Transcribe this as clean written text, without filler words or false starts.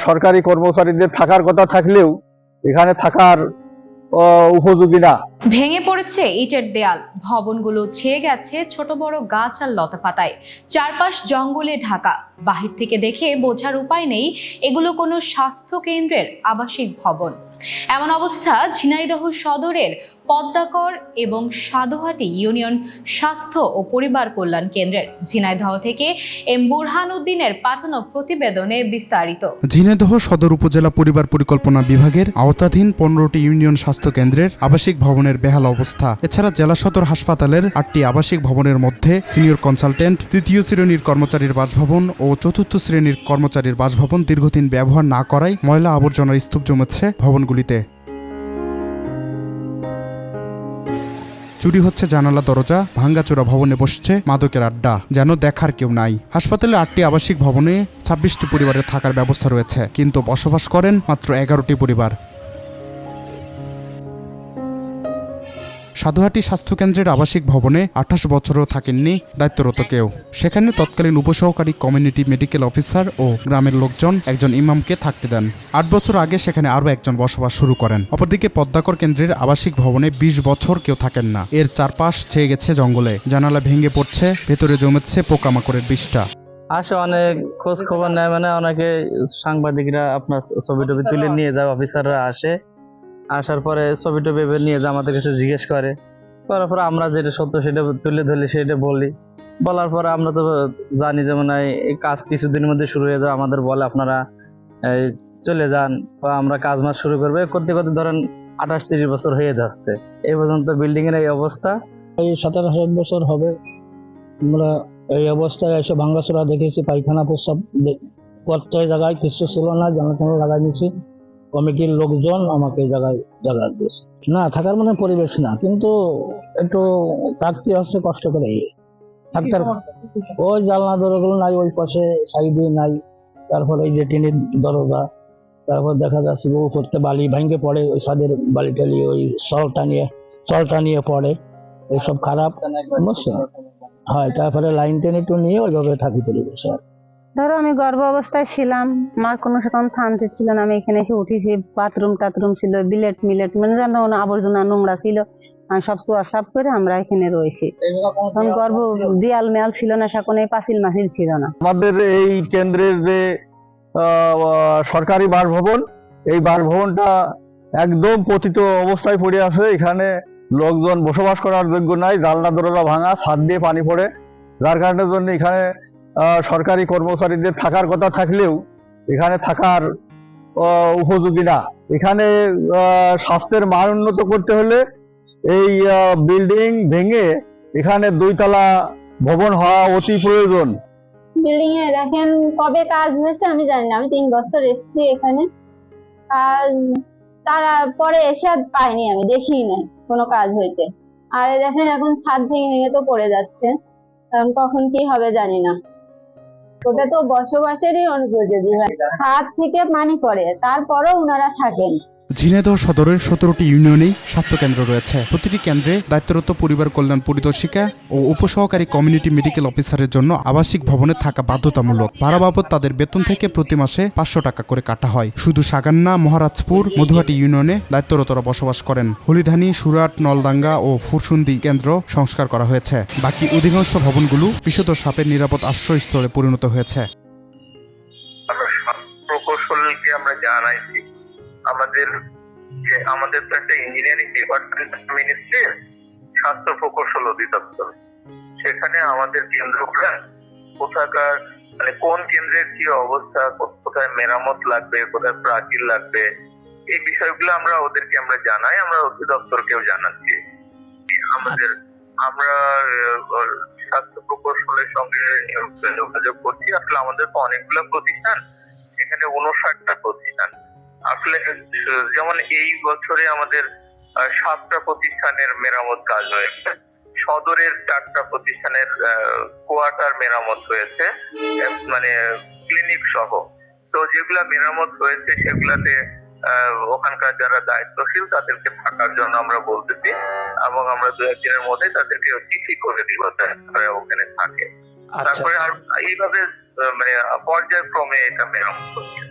সরকারি কর্মচারীদের থাকার কথা থাকলেও এখানে থাকার উপযোগী না। ভেঙে পড়েছে ইটের দেয়াল, ভবনগুলো ছেয়ে গেছে ছোট বড় গাছ আর লতাপাতায়, চারপাশ জঙ্গলে ঢাকা। বাহির থেকে দেখে বোঝার উপায় নেই এগুলো কোনো স্বাস্থ্য কেন্দ্রের আবাসিক ভবন। এমন অবস্থা ঝিনাইদহ সদরের পদ্মাকর এবং সাধুহাটি ইউনিয়ন স্বাস্থ্য ও পরিবার কল্যাণ কেন্দ্রের। ঝিনাইদহ থেকে এম বুরহান উদ্দিনের পাঠানো প্রতিবেদনে বিস্তারিত। ঝিনাইদহ সদর উপজেলা পরিবার পরিকল্পনা বিভাগের আওতাধীন 15টি ইউনিয়ন স্বাস্থ্য কেন্দ্রের আবাসিক ভবনের বেহাল অবস্থা। এছাড়া জেলা সদর হাসপাতালের 8টি আবাসিক ভবনের মধ্যে সিনিয়র কনসালটেন্ট, 3য় শ্রেণীর কর্মচারীর বাসভবন ও 4র্থ শ্রেণীর কর্মচারীর বাসভবন দীর্ঘদিন ব্যবহার না করায় ময়লা আবর্জনার স্তূপ জমেছে ভবনগুলিতে। চুরি হচ্ছে জানালা দরজা, ভাঙ্গাচোরা ভবনে বসছে মাদকের আড্ডা, যেন দেখার কেউ নাই। হাসপাতালে 8টি আবাসিক ভবনে 26টি পরিবারের থাকার ব্যবস্থা রয়েছে, কিন্তু বসবাস করেন মাত্র 11টি পরিবার। সাধুহাটি স্বাস্থ্যকেন্দ্রের আবাসিক ভবনে 28 বছরও থাকেননি দায়িত্বরত কেউ। সেখানে তৎকালীন উপসহকারী কমিউনিটি মেডিকেল অফিসার ও গ্রামের লোকজন একজন ইমামকে থাকতে দেন। 8 বছর আগে সেখানে আরও একজন বসবাস শুরু করেন। অপরদিকে পদ্মাকর কেন্দ্রের আবাসিক ভবনে 20 বছর কেউ থাকেন না। এর চারপাশ ছেয়ে গেছে জঙ্গলে, জানালা ভেঙে পড়ছে, ভেতরে জমেছে পোকামাকড়ের বিষ্ঠা। আসে অনেক খোঁজ খবর নেয়, মানে অনেকে সাংবাদিকরা আপনার ছবি টবি তুলে নিয়ে যায়, অফিসাররা আসে, আসার পরে ছবি টবি নিয়ে যায় আমাদের কাছে জিজ্ঞেস করে, করার পরে আমরা যেটা সত্য সেটা তুলে ধরি, সেটা বলি। বলার পরে আমরা তো জানি যে মানে এই কাজ কিছুদিনের মধ্যে শুরু হয়ে যাবে, আমাদের বলে আপনারা চলে যান বা আমরা কাজ মাস শুরু করবে। করতে করতে ধরেন 28-30 বছর হয়ে যাচ্ছে, এই পর্যন্ত বিল্ডিং এর এই অবস্থা। এই 17-18 বছর হবে আমরা এই অবস্থায় এসে ভাঙ্গাচোরা দেখেছি, পায়খানা প্রস্রাব প্রত্যেক জায়গায় কিছু ছিল না, জানাশোনা লাগাই নিয়েছি। কমিটির লোকজন আমাকে জায়গায় জায়গা দিয়েছে। না থাকার মানে পরিবেশ না, কিন্তু একটু থাকতে হচ্ছে কষ্ট করে। থাকতে ওই জানলা দরজাগুলো নাই, ওই পাশে সাইডে নাই, তারপরে এই যে টিনের দরজা, তারপর দেখা যাচ্ছে উপরতে বালি ভাঙে পড়ে, ওই ছাদের বালি টালি ওই চলটা নিয়ে পড়ে, এইসব খারাপ বুঝছেন হয়। তারপরে লাইন টেনে একটু নিয়ে ওইভাবে থাকি পরিবেশ। ধরো আমি গর্ভ অবস্থায় ছিলাম, আমার কোনো সেরকম শান্তি ছিল না। আমি এখানে এসে উঠেছি, বাথরুম টাথরুম ছিল, বিলেট মিলেট মানে যেন আবর্জনা নোংরা ছিল, সব চোয়া সাফ করে আমরা এখানে রয়েছি। তখন গর্ভ দেয়াল মেয়াল ছিল না, সেখানে পাঁচিল মাছিল ছিল না। আমাদের এই কেন্দ্রের যে সরকারি বাসভবন, এই বাসভবনটা একদম পতিত অবস্থায় পড়ে আছে। এখানে লোকজন বসবাস করার যোগ্য নাই, জানলা দরজা ভাঙা, ছাদ দিয়ে পানি পড়ে, যার কারণের জন্য এখানে সরকারি কর্মচারীদের থাকার কথা থাকলেও এখানে থাকার উপযোগী না। এখানে স্বাস্থ্যের মান উন্নত করতে হলে এই বিল্ডিং ভেঙে এখানে 2 তলা ভবন হওয়া অতি প্রয়োজন। বিল্ডিং এ দেখেন কবে কাজ হয়েছে আমি জানি না, আমি 3 বছর এসেছি এখানে, আর তারা পরে এসে পাইনি, আমি দেখি নাই কোনো কাজ হইতে। আর দেখেন এখন ছাদ ভেঙে ভেঙে তো পড়ে যাচ্ছে, কারণ কখন কি হবে জানি না। ওটা তো বসবাসেরই অনুপযোগী, ছাদ থেকে পানি পড়ে, তারপরেও ওনারা থাকেন। ঝিনাইদহ সদরের 17টি ইউনিয়নেই স্বাস্থ্যকেন্দ্র রয়েছে। প্রতিটি কেন্দ্রে দায়িত্বরত পরিবার কল্যাণ পরিদর্শিকা ও উপসহকারী কমিউনিটি মেডিকেল অফিসারের জন্য আবাসিক ভবনে থাকা বাধ্যতামূলক। ভাড়া বাবদ তাদের বেতন থেকে প্রতি মাসে 500 টাকা করে কাটা হয়। শুধু সাগান্না, মহারাজপুর, মধুহাটি ইউনিয়নে দায়িত্বরতরা বসবাস করেন। হলিধানি, সুরাট, নলদাঙ্গা ও ফুরসুন্দি কেন্দ্র সংস্কার করা হয়েছে। বাকি অধিকাংশ ভবনগুলো বিষধর সাপের নিরাপদ আশ্রয়স্থলে পরিণত হয়েছে। প্রকৌশলকে আমরা জানাইছি, আমাদের তো একটা ইঞ্জিনিয়ারিং ডিপার্টমেন্ট মিনিস্ট্রির স্বাস্থ্য প্রকৌশল অধিদপ্তর, সেখানে আমাদের কেন্দ্রগুলো কোথাকার মানে কোন কেন্দ্রের কি অবস্থা, কোথায় মেরামত লাগবে, কোথায় প্রাচীর লাগবে, এই বিষয়গুলো আমরা ওদেরকে জানাই, আমরা অধিদপ্তরকেও জানাচ্ছি। আমরা স্বাস্থ্য প্রকৌশলের সঙ্গে যোগাযোগ করছি। আসলে আমাদের তো অনেকগুলো প্রতিষ্ঠান, এখানে 59টা প্রতিষ্ঠান। আসলে যেমন এই বছরে আমাদের 7টা প্রতিষ্ঠানের মেরামত কাজ হয়েছে, সদরের 4টা প্রতিষ্ঠানের কোয়ার্টার মেরামত হয়েছে, মানে ক্লিনিক সহ। তো যেগুলা মেরামত হয়েছে সেগুলাতে ওখানকার যারা দায়িত্বশীল তাদেরকে থাকার জন্য আমরা বলতেছি, এবং আমরা 2-1 দিনের মধ্যে তাদেরকে চিঠি করে দিব ওখানে থাকে। তারপরে আর এইভাবে মানে পর্যায়ক্রমে এটা মেরামত হচ্ছে।